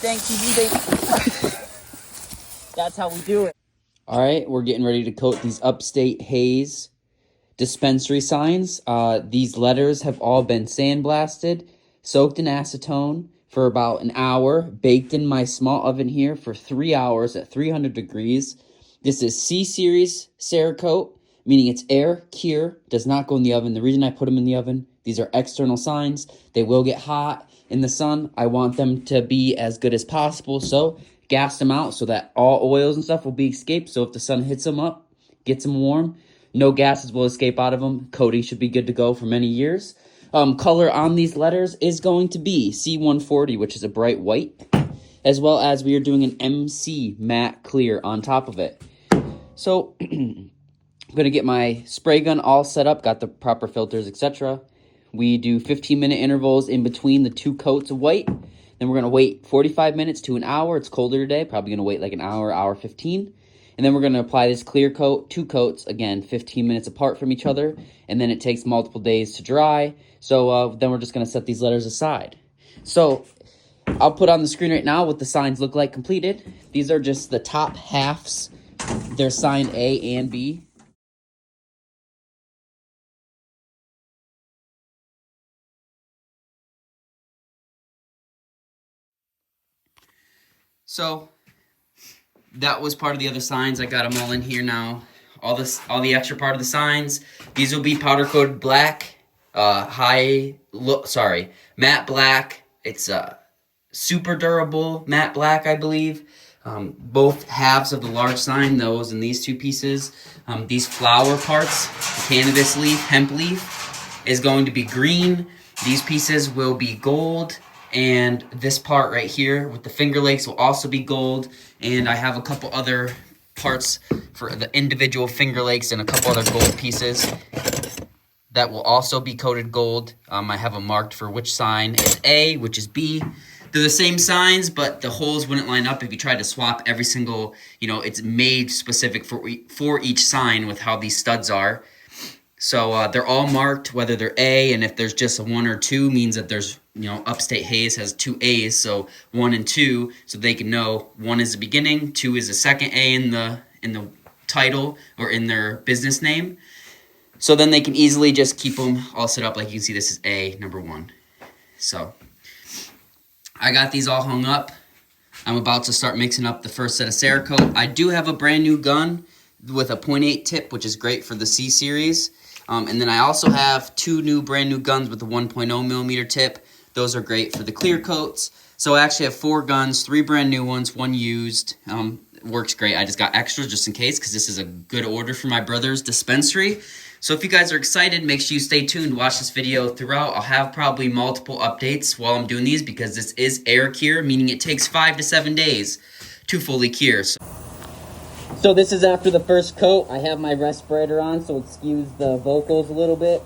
Mustang TV, baby. That's how we do it. All right, we're getting ready to coat these UPSTATE HAZE dispensary signs. These letters have all been sandblasted, soaked in acetone for about an hour, baked in my small oven here for 3 hours at 300 degrees. This is C-Series Cerakote, meaning it's air, cure, does not go in the oven. The reason I put them in the oven, these are external signs. They will get hot in the sun. I want them to be as good as possible, so gas them out so that all oils and stuff will be escaped. So if the sun hits them up, gets them warm, no gases will escape out of them. Coating should be good to go for many years. Color on these letters is going to be C140, which is a bright white, as well as we are doing an MC matte clear on top of it. So I'm going to get my spray gun all set up, got the proper filters, etc. We do 15-minute intervals in between the two coats of white. Then we're going to wait 45 minutes to an hour. It's colder today, probably going to wait like an hour, hour 15. And then we're going to apply this clear coat, two coats, again, 15 minutes apart from each other. And then it takes multiple days to dry. So then we're just going to set these letters aside. So I'll put on the screen right now what the signs look like completed. These are just the top halves. They're signed A and B. So that was part of the other signs. I got them all in here now. All the extra part of the signs. These will be powder coated black, matte black. It's super durable matte black, I believe. Both halves of the large sign, those and these two pieces. These flower parts, the cannabis leaf, hemp leaf, is going to be green. These pieces will be gold. And this part right here with the Finger Lakes will also be gold. And I have a couple other parts for the individual Finger Lakes and a couple other gold pieces that will also be coated gold. I have them marked for which sign is A, which is B. They're the same signs, but the holes wouldn't line up if you tried to swap every single, it's made specific for each sign with how these studs are. So they're all marked, whether they're A, and if there's just a 1 or 2 means that there's, UPSTATE HAZE has 2 A's, so 1 and 2, so they can know 1 is the beginning, 2 is the second A in the title or in their business name. So then they can easily just keep them all set up. Like you can see, this is A, number 1. So I got these all hung up. I'm about to start mixing up the first set of Cerakote. I do have a brand new gun with a .8 tip, which is great for the C-Series. And then I also have 2 new brand new guns with a 1.0 millimeter tip. Those are great for the clear coats. So I actually have 4 guns, 3 brand new ones, 1 used. Works great. I just got extras just in case because this is a good order for my brother's dispensary. So if you guys are excited, make sure you stay tuned. Watch this video throughout. I'll have probably multiple updates while I'm doing these because this is air cure, meaning it takes 5 to 7 days to fully cure. So this is after the first coat. I have my respirator on, so excuse the vocals a little bit.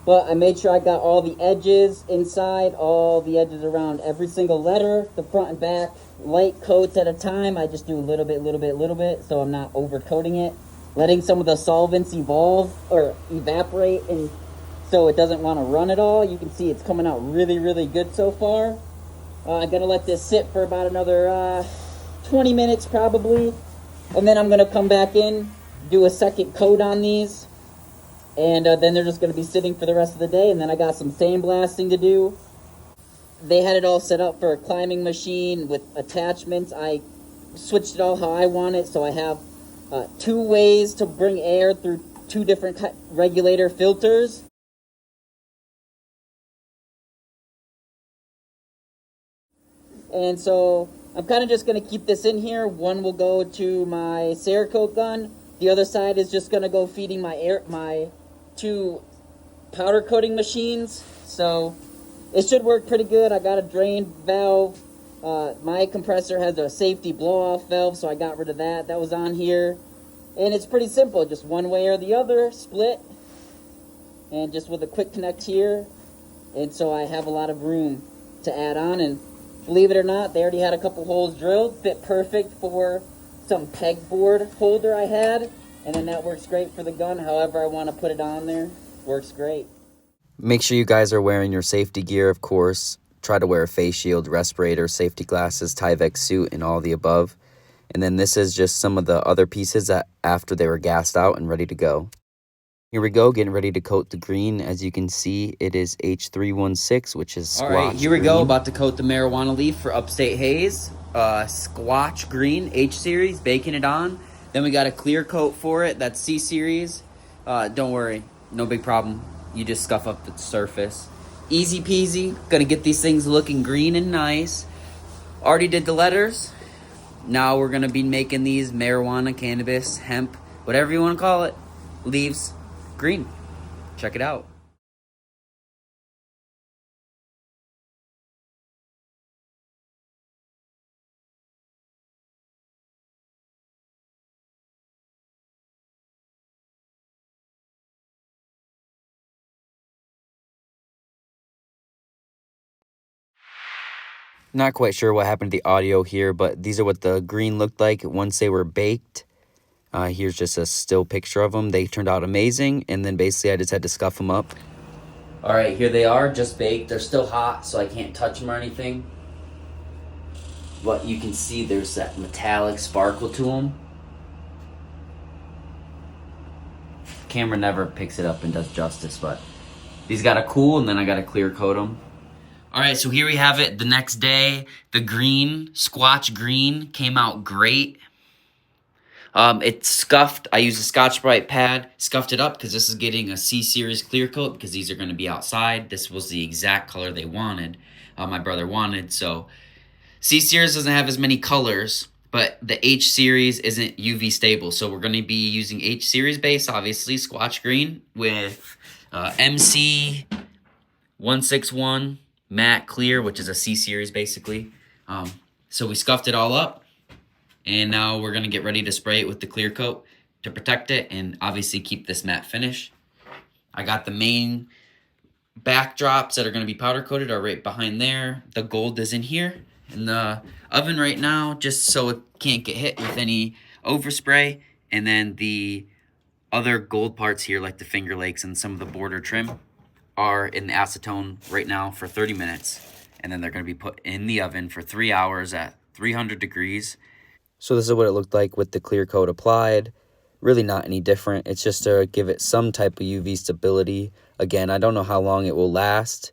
But I made sure I got all the edges inside, all the edges around every single letter, the front and back, light coats at a time. I just do a little bit, so I'm not over-coating it. Letting some of the solvents evaporate, and so it doesn't want to run at all. You can see it's coming out really, really good so far. I'm going to let this sit for about another 20 minutes probably. And then I'm going to come back in, do a second coat on these, and then they're just going to be sitting for the rest of the day. And then I got some sandblasting to do. They had it all set up for a climbing machine with attachments. I switched it all how I want it, so I have 2 ways to bring air through 2 different regulator filters. And so I'm kind of just going to keep this in here. One will go to my Cerakote gun. The other side is just going to go feeding my 2 powder coating machines. So it should work pretty good. I got a drain valve. My compressor has a safety blow-off valve, so I got rid of that. That was on here. And it's pretty simple, just one way or the other, split. And just with a quick connect here. And so I have a lot of room to add on. And believe it or not, they already had a couple holes drilled. Fit perfect for some pegboard holder I had. And then that works great for the gun. However I want to put it on there, works great. Make sure you guys are wearing your safety gear, of course. try to wear a face shield, respirator, safety glasses, Tyvek suit, and all the above. And then this is just some of the other pieces that after they were gassed out and ready to go. Here we go, getting ready to coat the green. As you can see, it is H316, which is squash. All right, here we go, about to coat the marijuana leaf for Upstate Haze. Squatch green, H-Series, baking it on. Then we got a clear coat for it, that's C-Series. Don't worry, no big problem. You just scuff up the surface. Easy peasy, gonna get these things looking green and nice. Already did the letters. Now we're gonna be making these marijuana, cannabis, hemp, whatever you wanna call it, leaves green. Check it out. Not quite sure what happened to the audio here, but these are what the green looked like once they were baked. Here's just a still picture of them. They turned out amazing, and then basically I just had to scuff them up. All right, here they are, just baked. They're still hot, so I can't touch them or anything. But you can see there's that metallic sparkle to them. Camera never picks it up and does justice, but these gotta cool, and then I gotta clear coat them. All right, so here we have it the next day. The green, Squatch green, came out great. It's scuffed. I used a Scotch-Brite pad, scuffed it up because this is getting a C-Series clear coat because these are going to be outside. This was the exact color they wanted, my brother wanted. So C-Series doesn't have as many colors, but the H-Series isn't UV stable. So we're going to be using H-Series base, obviously, Squatch green with MC 161 matte clear, which is a C-Series basically. So we scuffed it all up, and now we're going to get ready to spray it with the clear coat to protect it and obviously keep this matte finish. I got the main backdrops that are going to be powder coated are right behind there. The gold is in here in the oven right now, just so it can't get hit with any overspray. And then the other gold parts here, like the Finger Lakes and some of the border trim, are in the acetone right now for 30 minutes. And then they're going to be put in the oven for 3 hours at 300 degrees. So this is what it looked like with the clear coat applied. Really not any different. It's just to give it some type of UV stability. Again, I don't know how long it will last.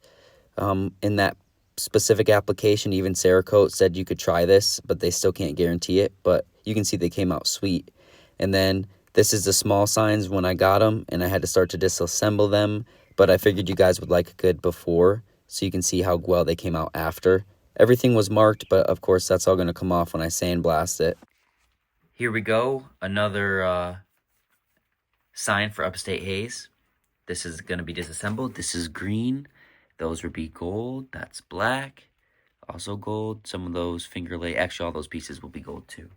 In that specific application, even Cerakote said you could try this, but they still can't guarantee it. But you can see they came out sweet. And then this is the small signs when I got them, and I had to start to disassemble them. But I figured you guys would like a good before, so you can see how well they came out after. Everything was marked, but of course that's all going to come off when I sandblast it. Here we go, another sign for Upstate Haze. This is going to be disassembled. This is green. Those would be gold. That's black. Also gold. Some of those Finger Lakes, actually all those pieces will be gold too.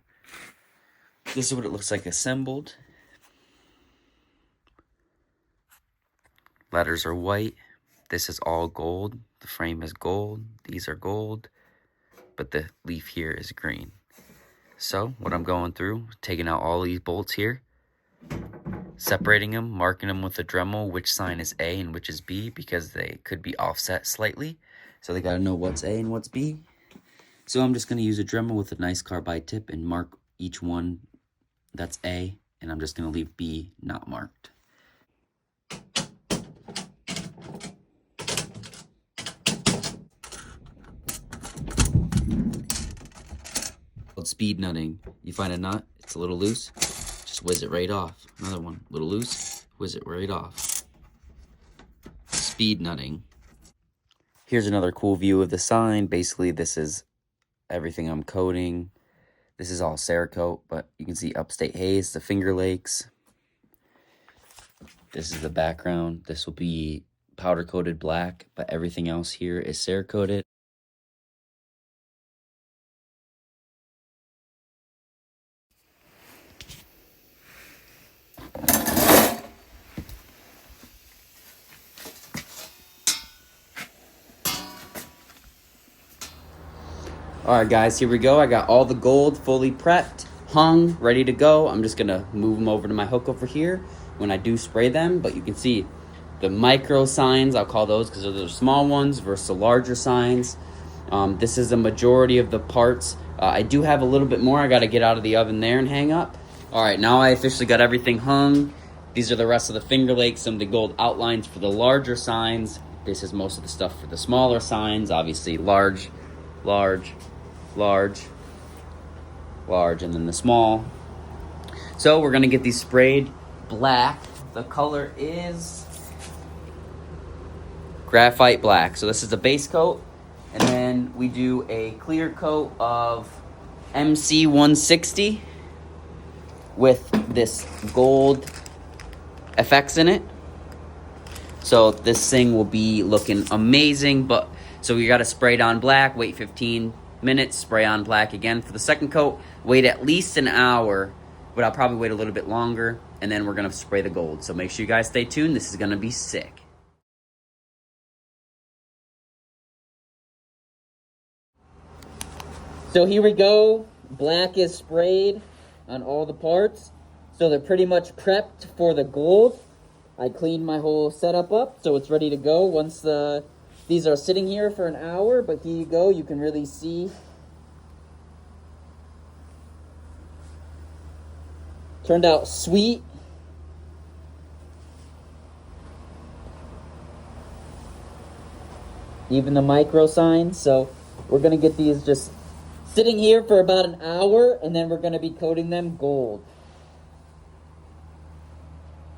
This is what it looks like assembled. Letters are white. This is all gold. The frame is gold. These are gold. But the leaf here is green. So what I'm going through, taking out all these bolts here, separating them, marking them with a Dremel, which sign is A and which is B, because they could be offset slightly. So they got to know what's A and what's B. So I'm just going to use a Dremel with a nice carbide tip and mark each one that's A, and I'm just going to leave B not marked. Speed nutting. You find a nut, it's a little loose, just whiz it right off. Another one, a little loose, whiz it right off. Speed nutting. Here's another cool view of the sign. Basically, this is everything I'm coating. This is all Cerakote, but you can see Upstate Haze, the Finger Lakes. This is the background. This will be powder coated black, but everything else here is Cerakoted. Alright guys, here we go. I got all the gold fully prepped, hung, ready to go. I'm just going to move them over to my hook over here when I do spray them. But you can see the micro signs, I'll call those, because those are the small ones versus the larger signs. This is the majority of the parts. I do have a little bit more I got to get out of the oven there and hang up. All right, now I officially got everything hung. These are the rest of the Finger Lakes, some of the gold outlines for the larger signs. This is most of the stuff for the smaller signs. Obviously large, large, large, large, and then the small. So we're gonna get these sprayed black. The color is graphite black. So this is the base coat, and then we do a clear coat of MC 160 with this gold effects in it. So this thing will be looking amazing. But so we got to spray it on black, wait 15 minutes, spray on black again for the second coat, wait at least an hour, but I'll probably wait a little bit longer, and then we're gonna spray the gold. So make sure you guys stay tuned. This is gonna be sick. So here we go. Black is sprayed on all the parts. So they're pretty much prepped for the gold. I cleaned my whole setup up, so it's ready to go. Once these are sitting here for an hour, but here you go. You can really see. Turned out sweet. Even the micro signs. So we're gonna get these just sitting here for about an hour, and then we're gonna be coating them gold.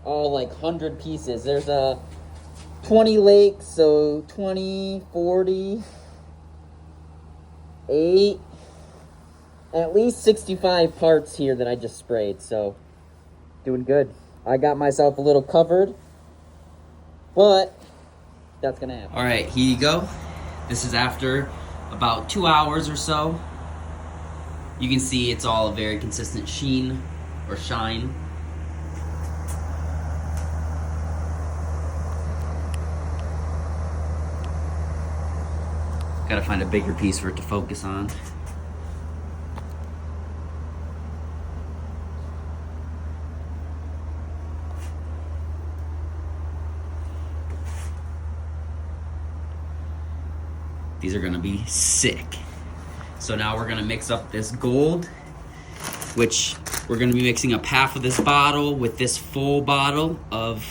All like 100 pieces. There's 20 lakes, so 20, 40, 8, at least 65 parts here that I just sprayed, so doing good. I got myself a little covered, but that's gonna happen. All right, here you go. This is after about 2 hours or so. You can see it's all a very consistent sheen or shine. Gotta find a bigger piece for it to focus on. These are gonna be sick. So now we're gonna mix up this gold, which we're gonna be mixing up half of this bottle with this full bottle of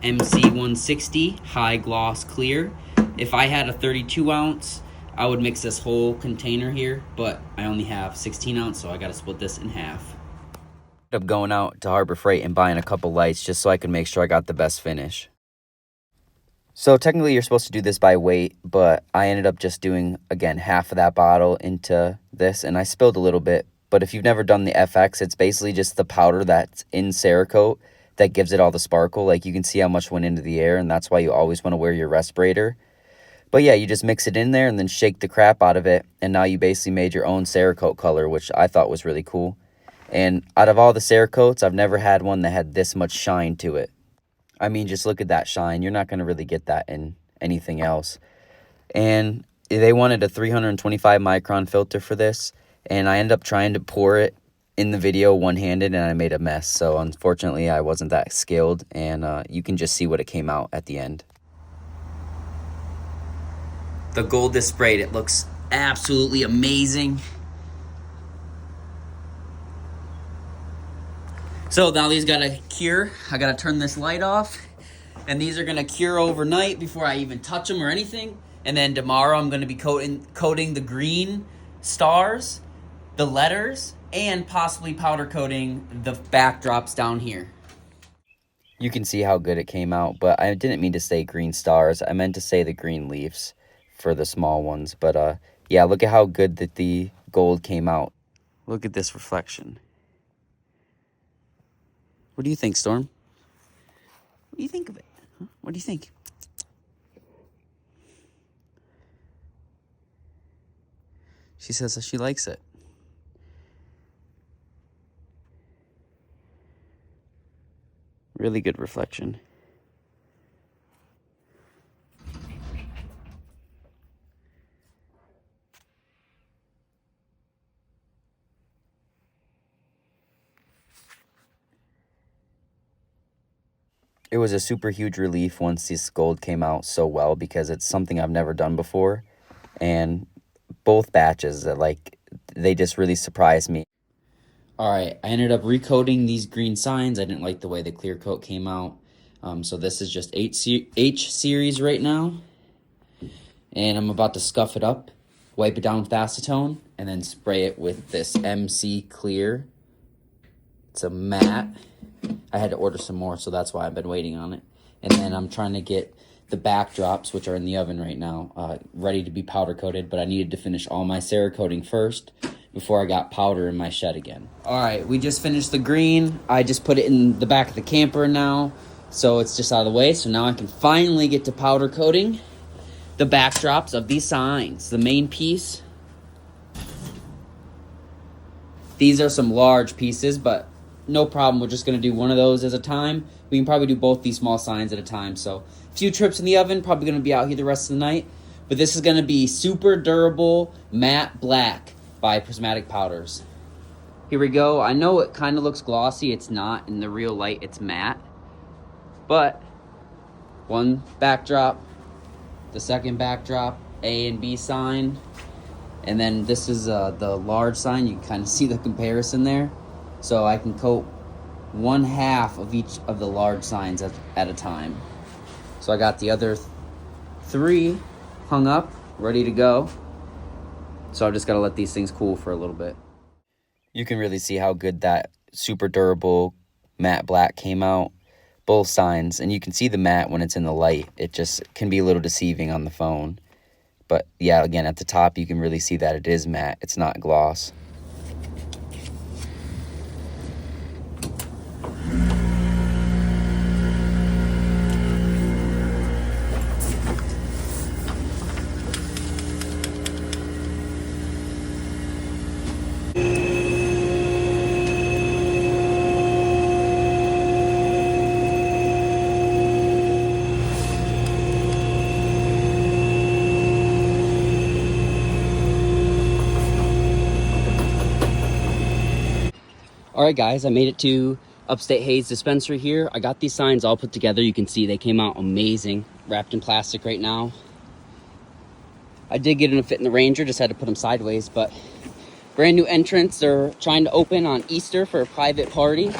MC 160 High Gloss Clear. If I had a 32 ounce, I would mix this whole container here, but I only have 16 ounce, so I gotta split this in half. Ended up going out to Harbor Freight and buying a couple lights just so I could make sure I got the best finish. So technically you're supposed to do this by weight, but I ended up just doing, again, half of that bottle into this, and I spilled a little bit. But if you've never done the FX, it's basically just the powder that's in Cerakote that gives it all the sparkle. Like, you can see how much went into the air, and that's why you always want to wear your respirator. But yeah, you just mix it in there and then shake the crap out of it, and now you basically made your own Cerakote color, which I thought was really cool. And out of all the Cerakotes, I've never had one that had this much shine to it. I mean, just look at that shine. You're not going to really get that in anything else. And they wanted a 325 micron filter for this, and I ended up trying to pour it in the video one-handed, and I made a mess. So unfortunately, I wasn't that skilled, and you can just see what it came out at the end. The gold is sprayed. It looks absolutely amazing. So now these gotta cure. I gotta turn this light off, and these are gonna cure overnight before I even touch them or anything. And then tomorrow I'm gonna be coating the green stars, the letters, and possibly powder coating the backdrops down here. You can see how good it came out, but I didn't mean to say green stars. I meant to say the green leaves for the small ones. But yeah, look at how good that the gold came out. Look at this reflection. What do you think, Storm? What do you think of it? Huh? What do you think? She says that she likes it. Really good reflection. It was a super huge relief once this gold came out so well, because it's something I've never done before. And both batches, they just really surprised me. All right, I ended up recoating these green signs. I didn't like the way the clear coat came out. So this is just H series right now. And I'm about to scuff it up, wipe it down with acetone, and then spray it with this MC Clear. It's a matte. I had to order some more, so that's why I've been waiting on it. And then I'm trying to get the backdrops, which are in the oven right now, ready to be powder coated, but I needed to finish all my Cerakoting first before I got powder in my shed again. All right, we just finished the green. I just put it in the back of the camper now, so it's just out of the way. So now I can finally get to powder coating the backdrops of these signs. The main piece. These are some large pieces, but no problem. We're just going to do one of those at a time. We can probably do both these small signs at a time. So a few trips in the oven, probably going to be out here the rest of the night. But this is going to be Super Durable Matte Black by Prismatic Powders. Here we go. I know it kind of looks glossy. It's not. In the real light, it's matte. But one backdrop, the second backdrop, A and B sign. And then this is the large sign. You can kind of see the comparison there. So I can coat 1/2 of each of the large signs at a time. So I got the other 3 hung up, ready to go. So I've just got to let these things cool for a little bit. You can really see how good that super durable matte black came out. Both signs. And you can see the matte when it's in the light. It just can be a little deceiving on the phone. But yeah, again, at the top, you can really see that it is matte. It's not gloss. All right, guys, I made it to UPSTATE Haze Dispensary here. I got these signs all put together. You can see they came out amazing, wrapped in plastic right now. I did get in a fit in the Ranger, just had to put them sideways, but brand new entrance. They're trying to open on Easter for a private party.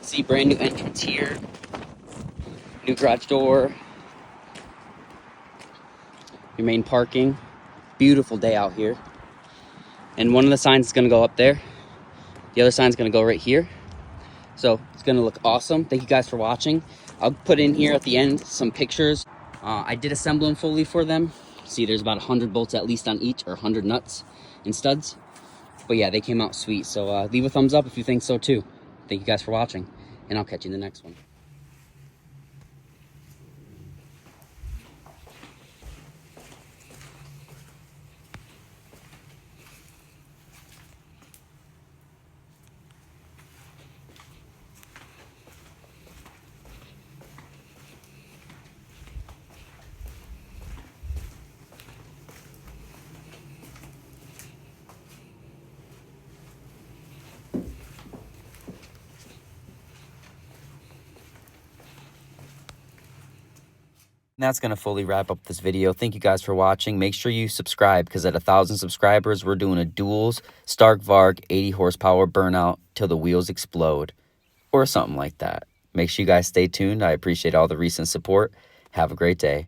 See, brand new entrance here. New garage door. Your main parking. Beautiful day out here. And one of the signs is gonna go up there. The other sign's gonna go right here. So it's gonna look awesome. Thank you guys for watching. I'll put in here at the end some pictures. I did assemble them fully for them. See, there's about 100 bolts at least on each, or 100 nuts and studs. But yeah, they came out sweet. So leave a thumbs up if you think so too. Thank you guys for watching, and I'll catch you in the next one. And that's going to fully wrap up this video. Thank you guys for watching. Make sure you subscribe, because at 1,000 subscribers, we're doing a duals Stark Varg 80 horsepower burnout till the wheels explode, or something like that. Make sure you guys stay tuned. I appreciate all the recent support. Have a great day.